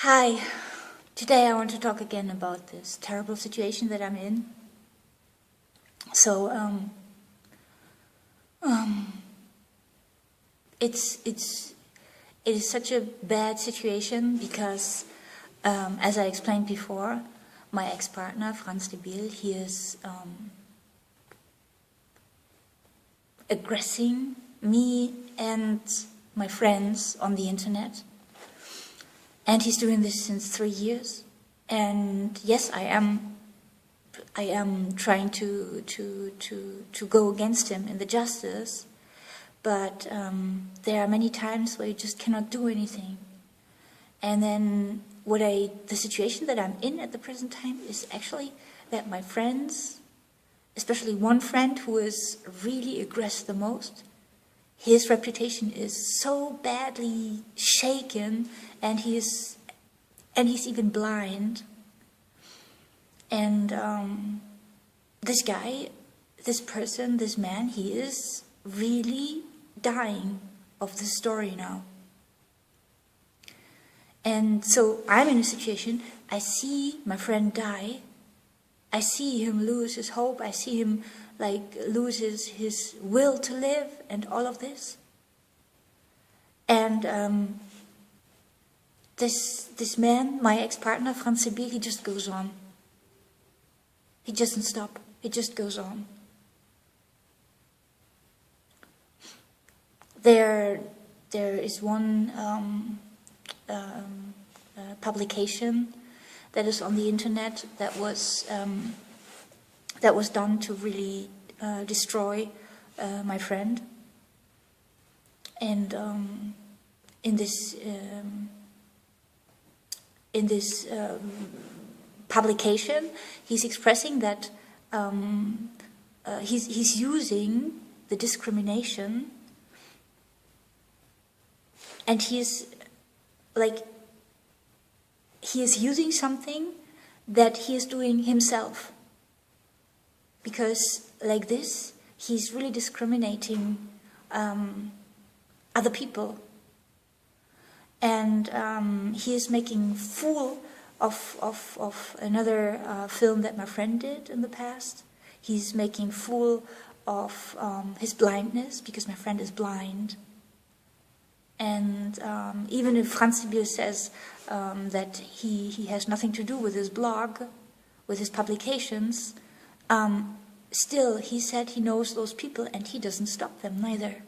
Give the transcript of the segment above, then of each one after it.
Hi, today I want to talk again about this terrible situation that I'm in. So, it is such a bad situation because, as I explained before, my ex-partner, Franz de Bÿl, he is aggressing me and my friends on the internet. And he's doing this since 3 years. And yes, I am trying to go against him in the justice, but there are many times where you just cannot do anything. And then the situation that I'm in at the present time is actually that my friends, especially one friend who is really aggressed the most, his reputation is so badly shaken, and he's even blind. And this guy, this person, this man, he is really dying of this story now. And so I'm in a situation, I see my friend die, I see him lose his hope, I see him lose his will to live and all of this. And this man, my ex-partner, Franz de Bÿl, he just goes on. He doesn't stop, he just goes on. There is one publication that is on the internet that was done to really destroy my friend. And in this publication, he's expressing that he's using the discrimination, and he is using something that he is doing himself, because like this he's really discriminating other people, and he is making fool of another film that my friend did in the past. He's making fool of his blindness, because my friend is blind. And even if Franz de Bÿl says that he has nothing to do with his blog, with his publications, still he said he knows those people and he doesn't stop them neither.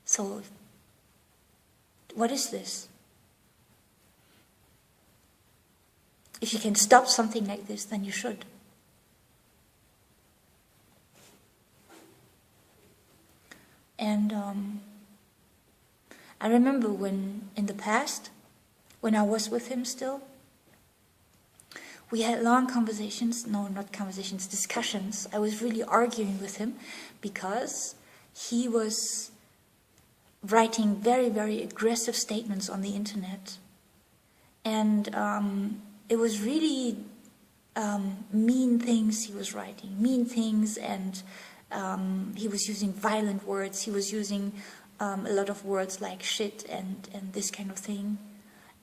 So what is this? If you can stop something like this, then you should. And I remember when, in the past, when I was with him still, we had long conversations, no, not conversations, discussions. I was really arguing with him because he was writing very, very aggressive statements on the internet. And it was really mean things he was writing, mean things, and he was using violent words. He was using a lot of words like shit and this kind of thing.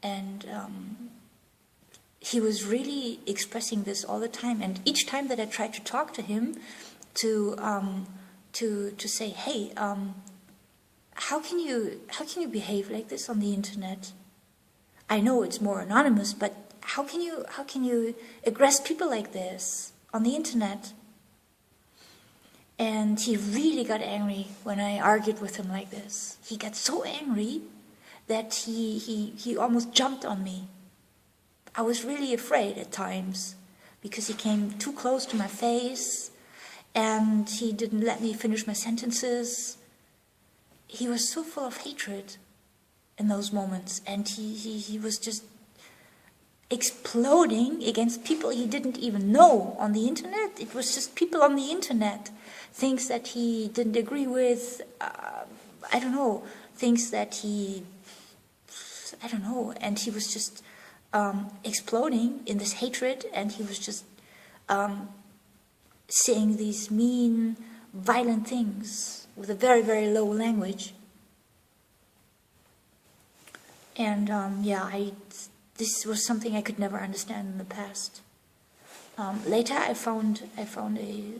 And he was really expressing this all the time. And each time that I tried to talk to him to say, hey, how can you behave like this on the internet? I know it's more anonymous, but how can you aggress people like this on the internet? And he really got angry when I argued with him like this. He got so angry that he almost jumped on me. I was really afraid at times because he came too close to my face and he didn't let me finish my sentences. He was so full of hatred in those moments, and he was just exploding against people he didn't even know on the internet. It was just people on the internet, things that he didn't agree with, I don't know, things that I don't know, and he was just exploding in this hatred, and he was just saying these mean, violent things with a very, very low language. And yeah, this was something I could never understand in the past. Later, I found a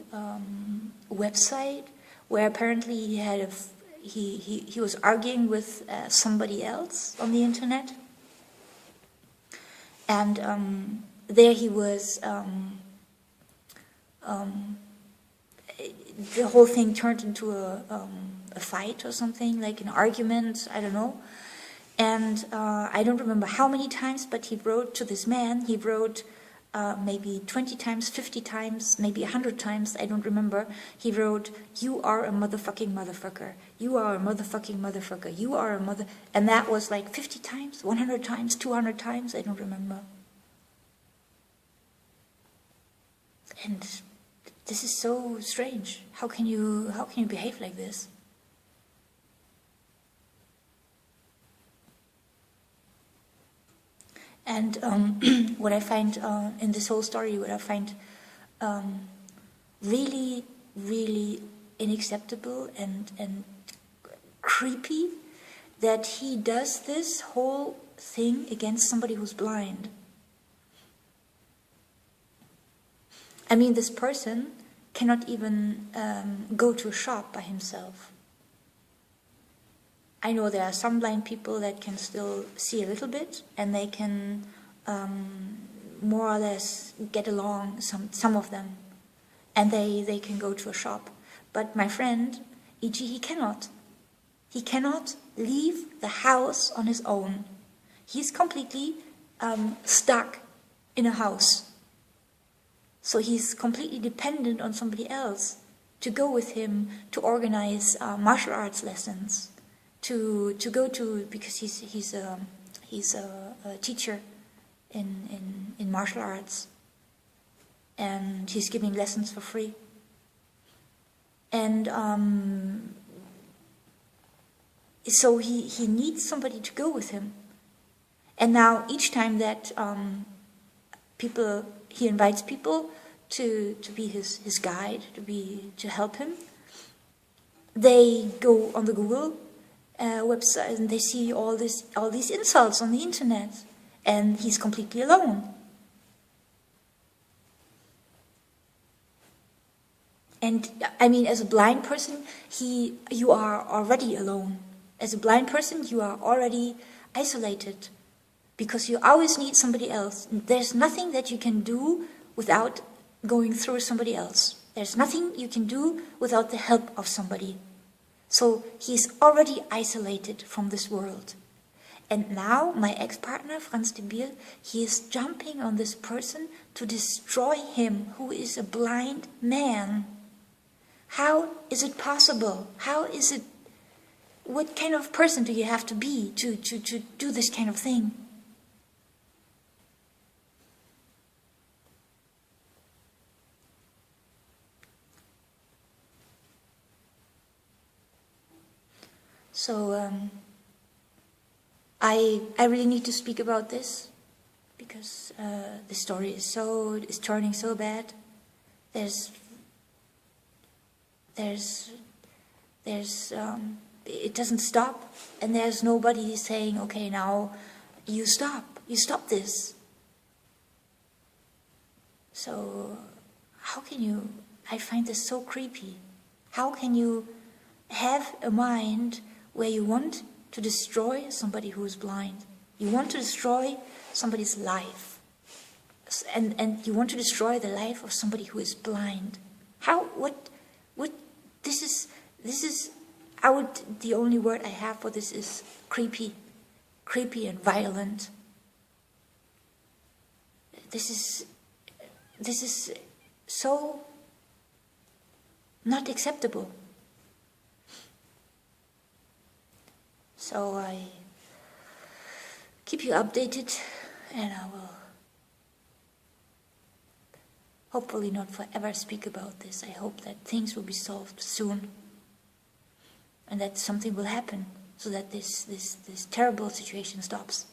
website where apparently he had he was arguing with somebody else on the internet, and there he was. The whole thing turned into a fight or something, like an argument. I don't know. And I don't remember how many times, but he wrote to this man. He wrote maybe 20 times, 50 times, maybe 100 times, I don't remember. He wrote, "You are a motherfucking motherfucker. You are a motherfucking motherfucker. You are a mother..." And that was like 50 times, 100 times, 200 times, I don't remember. And this is so strange. How can you behave like this? And what I find in this whole story, what I find really, really unacceptable and creepy, that he does this whole thing against somebody who's blind. I mean, this person cannot even go to a shop by himself. I know there are some blind people that can still see a little bit, and they can more or less get along, some of them, and they can go to a shop. But my friend, E.G., he cannot. He cannot leave the house on his own. He's completely stuck in a house. So he's completely dependent on somebody else to go with him, to organize martial arts lessons, to go to, because he's a teacher in martial arts, and he's giving lessons for free. And so he needs somebody to go with him. And now each time that he invites people to be his guide, to help him, they go on the Google website and they see all these insults on the internet, and he's completely alone. And I mean, as a blind person, you are already alone. As a blind person, you are already isolated, because you always need somebody else. There's nothing that you can do without going through somebody else. There's nothing you can do without the help of somebody. So he's already isolated from this world. And now my ex-partner, Franz de Bÿl, he is jumping on this person to destroy him, who is a blind man. How is it possible? How is it? What kind of person do you have to be to do this kind of thing? So I really need to speak about this, because the story is turning so bad. It doesn't stop, and there's nobody saying, okay, now you stop this. So how can you? I find this so creepy. How can you have a mind where you want to destroy somebody who is blind? You want to destroy somebody's life, and you want to destroy the life of somebody who is blind. How? What? This is. The only word I have for this is creepy and violent. This is so not acceptable. So I keep you updated, and I will hopefully not forever speak about this. I hope that things will be solved soon, and that something will happen so that this terrible situation stops.